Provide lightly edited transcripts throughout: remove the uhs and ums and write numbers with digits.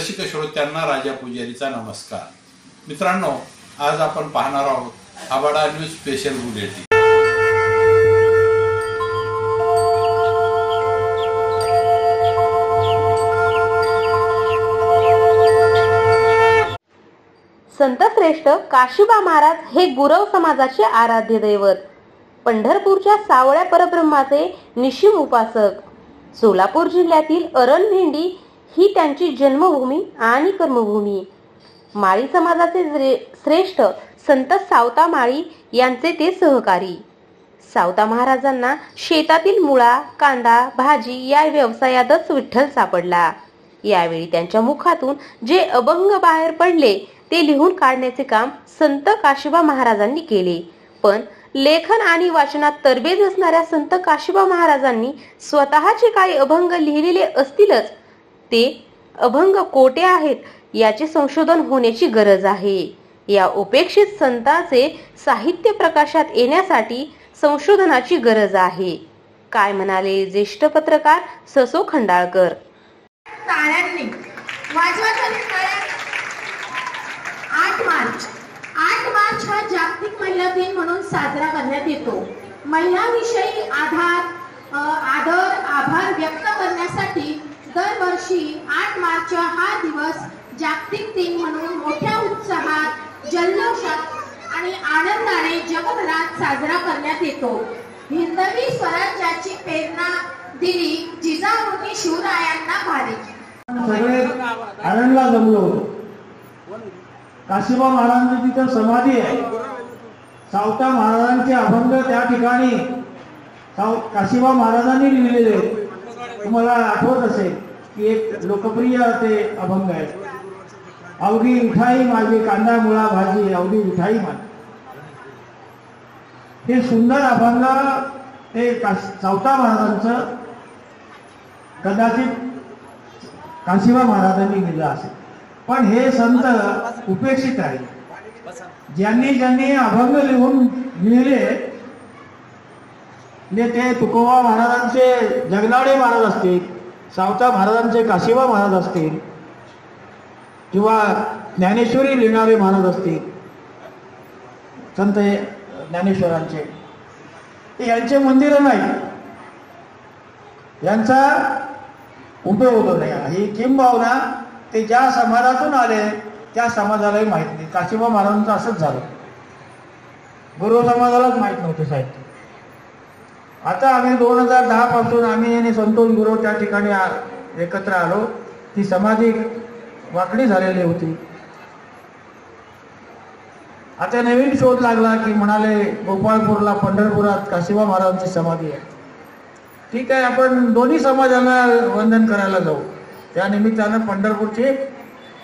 रसिक श्रोत्यांना राजा पुजारीचा नमस्कार. मित्रांनो, आज आपण पाहणार आहोत आबाडा न्यूज स्पेशल बुलेटिन. संतश्रेष्ठ काशीबा महाराज हे गुरव समाजाचे आराध्य दैवत, पंढरपूरच्या सावळ्या परब्रह्माचे निशिम उपासक. सोलापूर जिल्ह्यातील अरणभेंडी ही त्यांची जन्मभूमी आणि कर्मभूमी. माळी समाजाचे श्रेष्ठ संत सावता माळी यांचे ते सहकारी. सावता महाराजांना शेतातील मुळा, कांदा, भाजी या व्यवसायातच विठ्ठल सापडला. यावेळी त्यांच्या मुखातून जे अभंग बाहेर पडले ते लिहून काढण्याचे काम संत काशीबा महाराजांनी केले. पण लेखन आणि वाचनात तरबेज असणाऱ्या संत काशीबा महाराजांनी स्वतःचे काही अभंग लिहिलेले असतीलच, ते अभंग कोठे आहेत याचे संशोधन होण्याची गरज आहे. या उपेक्षित संतांचे साहित्य प्रकाशात येण्यासाठी संशोधनाची गरज आहे. काय म्हणाले ज्येष्ठ पत्रकार ससो खंडाळकर. टाळ्यांनी वाजवासाठी 8 मार्च हा जागतिक महिला दिन म्हणून साजरा करण्यात येतो. महिलांविषयी आदर आभार व्यक्त करण्यासाठी दरवर्षी 8 मार्च हा दिवस जागतिक दिन म्हणून मोठ्या उत्साहात, जल्लोषात आणि आनंदाने जगभरात साजरा करण्यात येतो. हिंदवी स्वराज्याची प्रेरणा दिली जिजाऊंनी शिवरायांना भारी. सगळे आनंदला जमलो. काशीबा महाराजांची तिथे समाधी आहे. सावता महाराजांचे अभंग त्या ठिकाणी काशीबा महाराजांनी लिहिलेले. तुम्हाला आठवत असेल की एक लोकप्रिय ते अभंग आहे, अवघी उठाई माझी कांदा मुळा भाजी अवघी उठाई माझी. हे सुंदर अभंग ते सावता महाराजांचं कदाचित काशीबा महाराजांनी लिहिलं असेल. पण हे संत उपेक्षित आहे. ज्यांनी अभंग लिहून लिहिले ते तुकोबा महाराजांचे जगनाडे महाराज असतील, सावता महाराजांचे काशीबा महाराज असतील, किंवा ज्ञानेश्वरी लिहिणारे महाराज असतील, संत ज्ञानेश्वरांचे, यांचे मंदिर नाही, यांचा उपयोग नाही. ही किंबहुना ते ज्या समाजातून आले त्या समाजालाही माहीत नाही. काशीबा महाराजांचं असंच झालं, गुरु समाजालाच माहीत नव्हते साहित्य. आता आम्ही 2010 पासून आम्ही संतोष गुरु त्या ठिकाणी एकत्र आलो. ती समाधी वाकडी झालेली होती. आता नवीन शोध लागला की म्हणाले गोपाळपूरला, पंढरपुरात काशीबा महाराजांची समाधी आहे. ठीक आहे, आपण दोन्ही समाजांना वंदन करायला जाऊ. त्या निमित्तानं पंढरपूरची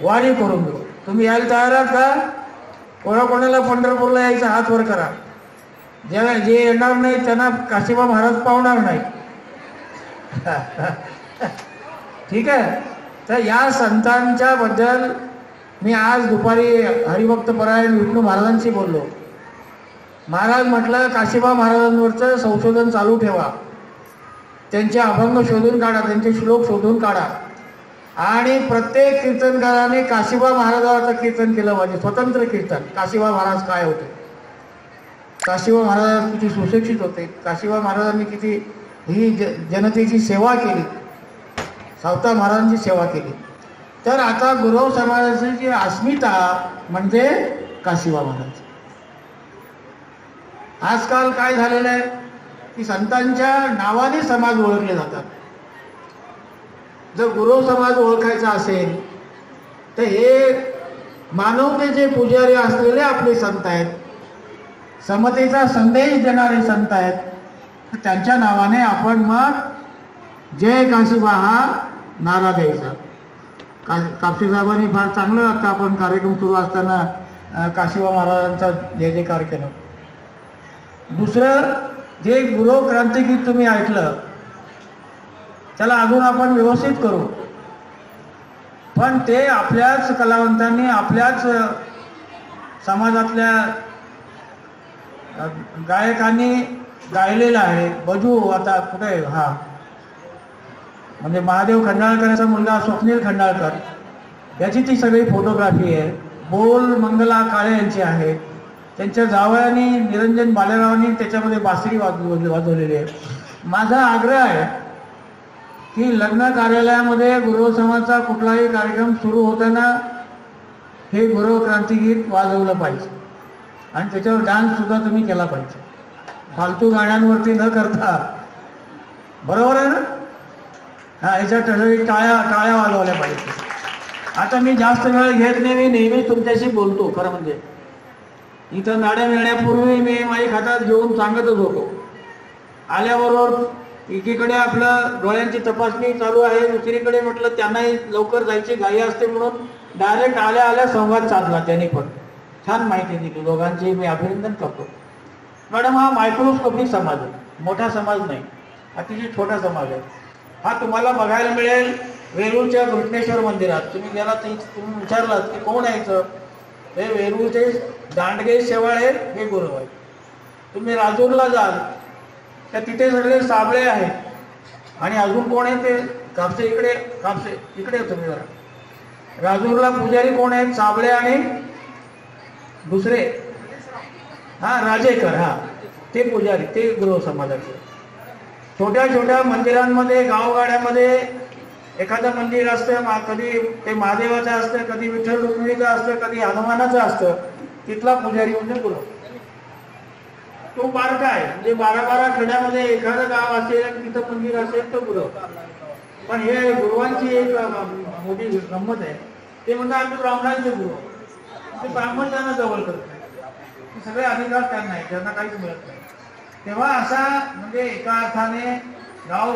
वारी करून देऊ. तुम्ही यायला तयार आहात का? कोणाला पंढरपूरला यायचा हात वर करा. जे येणार नाही त्यांना काशीबा महाराज पावणार नाही. ठीक आहे. तर या संतांच्या बद्दल मी आज दुपारी हरिभक्त परायण विष्णू महाराजांशी बोललो. महाराज म्हटलं, काशीबा महाराजांवरचं संशोधन चालू ठेवा. त्यांचे अभंग शोधून काढा, त्यांचे श्लोक शोधून काढा, आणि प्रत्येक कीर्तनकाराने काशीबा महाराजांचं कीर्तन केलं पाहिजे. स्वतंत्र कीर्तन. काशीबा महाराज काय होते, काशीबा महाराज किती सुशिक्षित होते, काशीबा महाराजांनी किती ही जनतेची सेवा केली, सावता महाराजांची सेवा केली. तर आता गुरव समाजाची जी अस्मिता म्हणजे काशीबा महाराज. आजकाल काय झालेलं आहे की संतांच्या नावाने समाज ओळखले जातात. जर गुरव समाज ओळखायचा असेल तर हे मानवतेचे पुजारी असलेले आपले संत आहेत, समतेचा संदेश देणारे संत आहेत. त्यांच्या नावाने आपण मग जय काशीबा हा नारा द्यायचा. कापसे साहेबांनी फार चांगलं, आता आपण कार्यक्रम सुरू असताना काशीबा महाराजांचा जय जयकार केला. दुसरं, जे गुरव क्रांतिगीत तुम्ही ऐकलं त्याला अजून आपण व्यवस्थित करू. पण ते आपल्याच कलावंतांनी, आपल्याच समाजातल्या गायकांनी गायलेलं आहे. बजू आता कुठे, हा म्हणजे महादेव खंडाळकरांचा मुलगा स्वप्नील खंडाळकर, याची ती सगळी फोटोग्राफी आहे. बोल मंगला काळे यांची आहे. त्यांच्या जावयाने निरंजन बालेरावांनी त्याच्यामध्ये बासरी वाजवलेली आहे. माझा आग्रह आहे की लग्न कार्यालयामध्ये गुरव समाजाचा कुठलाही कार्यक्रम सुरू होताना हे गुरव क्रांती गीत वाजवलं पाहिजे आणि त्याच्यावर डान्स सुद्धा तुम्ही केला पाहिजे, फालतू गाण्यांवरती न करता. बरोबर आहे ना? हा, याच्या ठळी टाळ्या वाजवल्या पाहिजे. आता मी जास्त वेळ घेत नाही, मी नेहमी तुमच्याशी बोलतो. खरं म्हणजे इथं नाड्या मिळण्यापूर्वी मी माईक हातात घेऊन सांगतच होतो. आल्याबरोबर एकीकडे आपलं डोळ्यांची तपासणी चालू आहे, दुसरीकडे म्हटलं त्यांनाही लवकर जायची घाई असते म्हणून डायरेक्ट आल्या संवाद साधला. त्यांनी पण छान माहिती दिली. दोघांची मी अभिनंदन करतो. मॅडम, हा मायक्रोस्कोपिक समाज आहे, मोठा समाज नाही, अतिशय छोटा समाज आहे. हा तुम्हाला बघायला मिळेल वेरूळच्या घृष्णेश्वर मंदिरात. तुम्ही गेला तुम्ही विचारलात की कोण यायचं, हे वेरूळचे दांडगे शेवाळे हे गुरु आहेत. तुम्ही राजूरला जाल तर तिथे सगळे साबळे आहेत. आणि अजून कोण आहे ते कापसे इकडे तुम्ही जरा. राजूरला पुजारी कोण आहेत? साबळे आणि दुसरे राजेकर, ते पुजारी, ते गृह समाजाचे. छोट्या छोट्या मंदिरांमध्ये गावगाड्यामध्ये एखादं मंदिर असतं, कधी ते महादेवाचं असतं, कधी विठ्ठल रुक्मिणीचं असतं, कधी हनुमानाचं असतं. तिथला पुजारी म्हणजे गुरु. तो बारका आहे, म्हणजे 12 खेड्यामध्ये एखादं गाव असेल तिथं मंदिर असेल तर गुरु. पण हे गुरुवांची एक मोठी गंमत आहे. ते म्हणतात आम्ही ब्राह्मणांचे गुरु. ते ब्राह्मण त्यांना जवळ करतात, सगळे अधिकार त्यांना आहे, त्यांना काहीच मिळत नाही. तेव्हा असा म्हणजे एका अर्थाने गाव.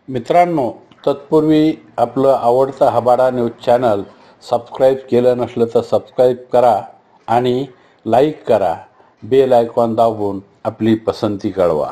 मित्रांनो, तत्पूर्वी आपलं आवडतं हबाडा न्यूज चॅनल सबस्क्राईब केलं नसलं तर सबस्क्राईब करा आणि लाईक करा. बेल आयकॉन दाबून आपली पसंती कळवा.